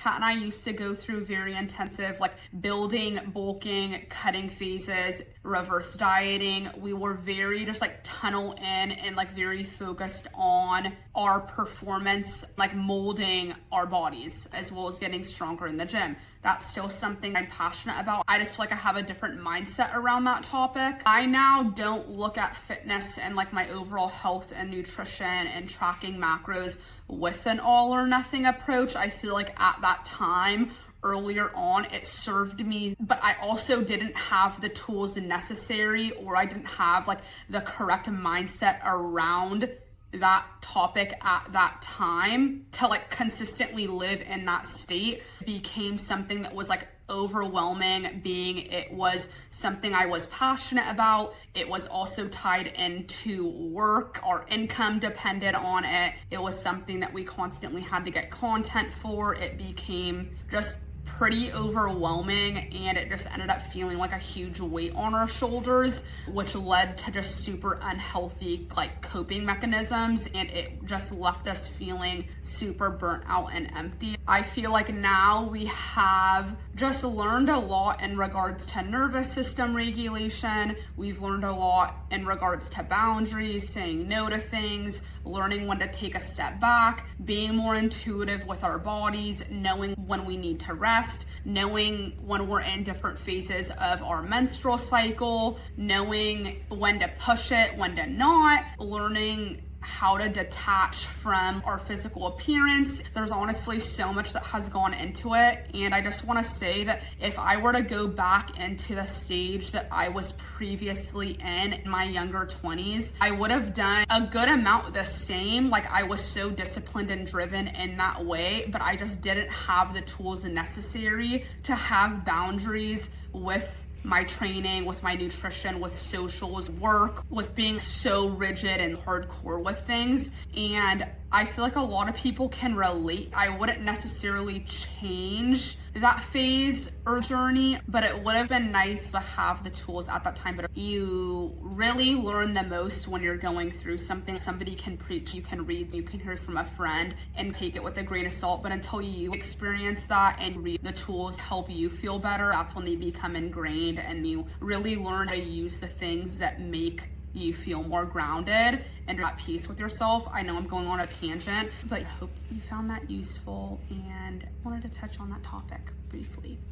Kat and I used to go through very intensive like building, bulking, cutting phases, reverse dieting. We were very just like tunnel in and like very focused on our performance, like molding our bodies as well as getting stronger in the gym. That's still something I'm passionate about. I just feel like I have a different mindset around that topic. I now don't look at fitness and like my overall health and nutrition and tracking macros with an all or nothing approach. I feel like at that time, earlier on, it served me, but I also didn't have the tools necessary, or I didn't have like the correct mindset around that topic at that time to like consistently live in that state. It became something that was like overwhelming, being it was something I was passionate about. It was also tied into work. Our income depended on it. It was something that we constantly had to get content for. It became just pretty overwhelming, and it just ended up feeling like a huge weight on our shoulders, which led to just super unhealthy like coping mechanisms, and it just left us feeling super burnt out and empty. I feel like now we have just learned a lot in regards to nervous system regulation. We've learned a lot in regards to boundaries, saying no to things, learning when to take a step back, being more intuitive with our bodies, knowing when we need to rest, knowing when we're in different phases of our menstrual cycle, knowing when to push it, when to not, learning how to detach from our physical appearance. There's honestly so much that has gone into it, and I just want to say that if I were to go back into the stage that I was previously in my younger 20s, I would have done a good amount the same. Like, I was so disciplined and driven in that way, but I just didn't have the tools necessary to have boundaries with my training, with my nutrition, with socials, work, with being so rigid and hardcore with things. And I feel like a lot of people can relate. I wouldn't necessarily change that phase or journey, but it would have been nice to have the tools at that time. But you really learn the most when you're going through something. Somebody can preach, you can read, you can hear from a friend and take it with a grain of salt. But until you experience that and read the tools to help you feel better, that's when they become ingrained and you really learn how to use the things that make you feel more grounded and at peace with yourself. I know I'm going on a tangent, but I hope you found that useful and wanted to touch on that topic briefly.